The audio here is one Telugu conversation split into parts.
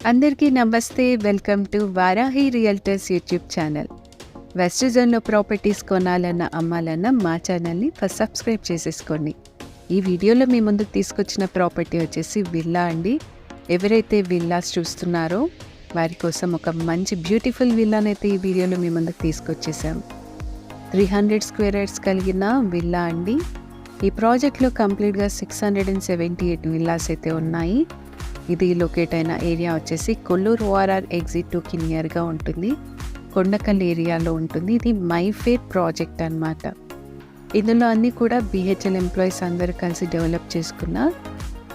అందరికీ నమస్తే. Welcome to Varahi realtors YouTube channel. West జోన్లో ప్రాపర్టీస్ కొనాలన్నా అమ్మాలన్నా మా ఛానల్ని ఫస్ట్ సబ్స్క్రైబ్ చేసేసుకోండి. ఈ వీడియోలో మీ ముందుకు తీసుకొచ్చిన ప్రాపర్టీ వచ్చేసి విల్లా అండి. ఎవరైతే విల్లాస్ చూస్తున్నారో వారి కోసం ఒక మంచి బ్యూటిఫుల్ విల్లానైతే ఈ వీడియోలో మీ ముందుకు తీసుకొచ్చేసాము. 300 స్క్వేర్ యార్డ్స్ కలిగిన విల్లా అండి. ఈ ప్రాజెక్ట్లో కంప్లీట్గా 678 విల్లాస్ అయితే ఉన్నాయి. ఇది లొకేట్ అయిన ఏరియా వచ్చేసి కొల్లూరు ORR ఎగ్జిట్ 2కి నియర్గా ఉంటుంది. కొండకల్ ఏరియాలో ఉంటుంది. ఇది మైఫేర్ ప్రాజెక్ట్ అన్నమాట. ఇందులో అన్నీ కూడా BHL ఎంప్లాయీస్ అందరూ కలిసి డెవలప్ చేసుకున్న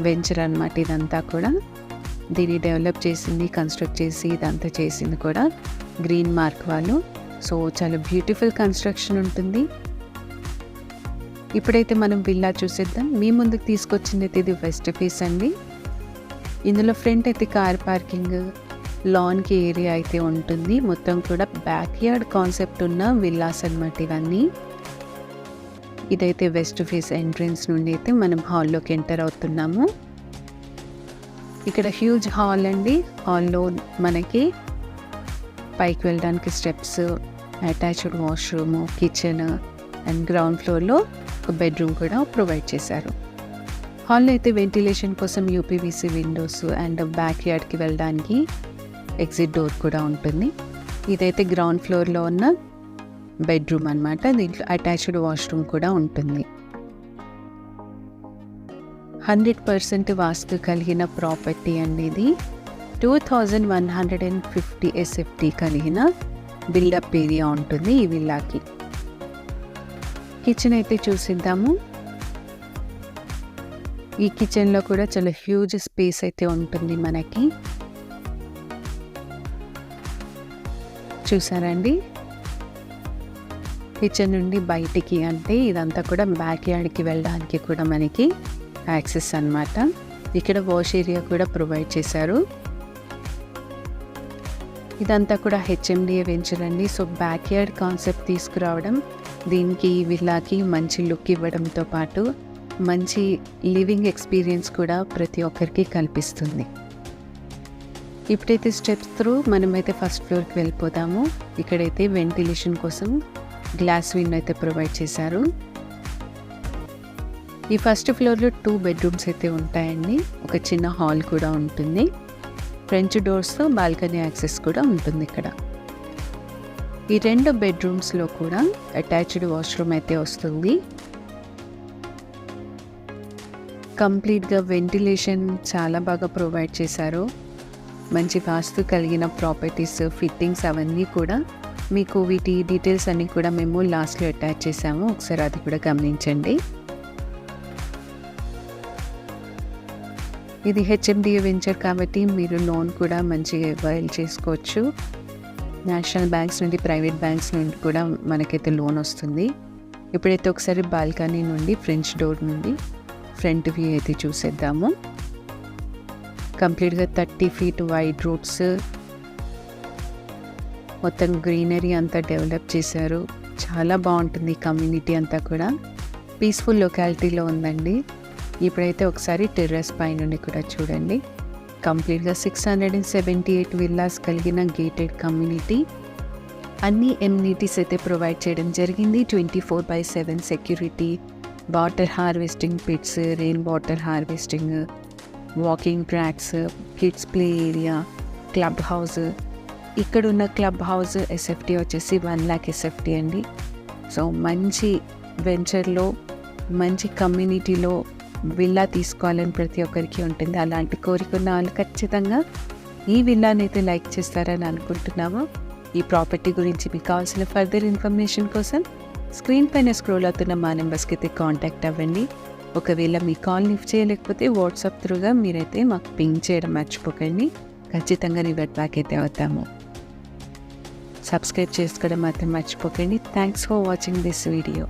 వెంచర్ అన్నమాట. ఇదంతా కూడా దీన్ని డెవలప్ చేసింది, కన్స్ట్రక్ట్ చేసి ఇదంతా చేసింది కూడా గ్రీన్ మార్క్ వాళ్ళు. సో చాలా బ్యూటిఫుల్ కన్స్ట్రక్షన్ ఉంటుంది. ఇప్పుడైతే మనం విల్లా చూసేద్దాం. మీ ముందుకు తీసుకొచ్చింది అయితే ఇది వెస్ట్ ఫేస్ అండి. ఇందులో ఫ్రంట్ అయితే కార్ పార్కింగ్, లాన్కి ఏరియా అయితే ఉంటుంది. మొత్తం కూడా బ్యాక్ యార్డ్ కాన్సెప్ట్ ఉన్న విల్లాస్ అన్నమాట ఇవన్నీ. ఇదైతే వెస్ట్ ఫేస్ ఎంట్రన్స్ నుండి అయితే మనం హాల్లోకి ఎంటర్ అవుతున్నాము. ఇక్కడ హ్యూజ్ హాల్ అండి. హాల్లో మనకి పైకి వెళ్ళడానికి steps, attached washroom, kitchen and ground ఫ్లోర్లో ఒక బెడ్రూమ్ కూడా ప్రొవైడ్ చేశారు. హాల్లో అయితే వెంటిలేషన్ కోసం UPVC విండోస్ అండ్ బ్యాక్ యార్డ్కి వెళ్ళడానికి ఎగ్జిట్ డోర్ కూడా ఉంటుంది. ఇదైతే గ్రౌండ్ ఫ్లోర్లో ఉన్న బెడ్రూమ్ అన్నమాట. దీంట్లో అటాచ్డ్ వాష్రూమ్ కూడా ఉంటుంది. 100% వాస్తు కలిగిన ప్రాపర్టీ అండి ఇది. 2150 SFT కలిగిన బిల్డప్ ఏరియా ఉంటుంది ఈ విల్లాకి. కిచెన్ అయితే చూసిద్దాము. ఈ కిచెన్లో కూడా చాలా హ్యూజ్ స్పేస్ అయితే ఉంటుంది మనకి. చూసారండి, కిచెన్ నుండి బయటికి అంటే ఇదంతా కూడా బ్యాక్ యార్డ్కి వెళ్ళడానికి కూడా మనకి యాక్సెస్ అన్నమాట. ఇక్కడ వాష్ ఏరియా కూడా ప్రొవైడ్ చేశారు. ఇదంతా కూడా HMDA వెంచర్ అండి. సో బ్యాక్ యార్డ్ కాన్సెప్ట్ తీసుకురావడం దీనికి విల్లాకి మంచి లుక్ ఇవ్వడంతో పాటు మంచి లివింగ్ ఎక్స్పీరియన్స్ కూడా ప్రతి ఒక్కరికి కల్పిస్తుంది. ఇప్పుడైతే స్టెప్స్ త్రూ మనమైతే ఫస్ట్ ఫ్లోర్కి వెళ్ళిపోతాము. ఇక్కడైతే వెంటిలేషన్ కోసం గ్లాస్ విండో అయితే ప్రొవైడ్ చేశారు. ఈ ఫస్ట్ ఫ్లోర్లో 2 బెడ్రూమ్స్ అయితే ఉంటాయండి. ఒక చిన్న హాల్ కూడా ఉంటుంది. ఫ్రెంచ్ డోర్స్తో బాల్కనీ యాక్సెస్ కూడా ఉంటుంది ఇక్కడ. ఈ 2 బెడ్రూమ్స్లో కూడా అటాచ్డ్ వాష్రూమ్ అయితే వస్తుంది. కంప్లీట్గా వెంటిలేషన్ చాలా బాగా ప్రొవైడ్ చేశారు. మంచి వాస్తు కలిగిన ప్రాపర్టీస్, ఫిట్టింగ్స్ అవన్నీ కూడా మీకు వీటి డీటెయిల్స్ అన్నీ కూడా మేము లాస్ట్లో అటాచ్ చేసాము. ఒకసారి అది కూడా గమనించండి. ఇది HMDA వెంచర్ కాబట్టి మీరు లోన్ కూడా మంచిగా అవైల్ చేసుకోవచ్చు. నేషనల్ బ్యాంక్స్ నుండి, ప్రైవేట్ బ్యాంక్స్ నుండి కూడా మనకైతే లోన్ వస్తుంది. ఇప్పుడైతే ఒకసారి బాల్కనీ నుండి, ఫ్రెంచ్ డోర్ నుండి ఫ్రంట్ వ్యూ అయితే చూసేద్దాము. కంప్లీట్గా 30 feet వైడ్ రోడ్స్, మొత్తం గ్రీనరీ అంతా డెవలప్ చేశారు. చాలా బాగుంటుంది కమ్యూనిటీ అంతా కూడా. పీస్ఫుల్ లొకాలిటీలో ఉందండి. ఇప్పుడైతే ఒకసారి టెర్రస్ పై నుండి కూడా చూడండి. కంప్లీట్గా 678 విల్లాస్ కలిగిన గేటెడ్ కమ్యూనిటీ. అన్ని ఎమ్యూనిటీస్ అయితే ప్రొవైడ్ చేయడం జరిగింది. 24/7 security, water harvesting pits, rain water harvesting, walking tracks, kids play area, club house. ఇక్కడున్న క్లబ్ హౌస్ SFT వచ్చేసి 1 lakh SFT అండి. సో మంచి వెంచర్లో, మంచి కమ్యూనిటీలో విల్లా తీసుకోవాలని ప్రతి ఒక్కరికి ఉంటుంది. అలాంటి కోరికున్న వాళ్ళు ఖచ్చితంగా ఈ విల్లాని అయితే లైక్ చేస్తారని అనుకుంటున్నాము. ఈ ప్రాపర్టీ గురించి మీకు కావాల్సిన ఫర్దర్ ఇన్ఫర్మేషన్ కోసం స్క్రీన్ పైన స్క్రోల్ అవుతున్న మా నెంబర్స్కి అయితే కాంటాక్ట్ అవ్వండి. ఒకవేళ మీ కాల్ లిఫ్ట్ చేయలేకపోతే వాట్సాప్ త్రూగా మీరైతే మాకు పింగ్ చేయడం మర్చిపోకండి. ఖచ్చితంగా రివర్ట్ బ్యాక్ అయితే అవుతాము. సబ్స్క్రైబ్ చేసుకోవడం మాత్రం మర్చిపోకండి. Thanks for watching this video.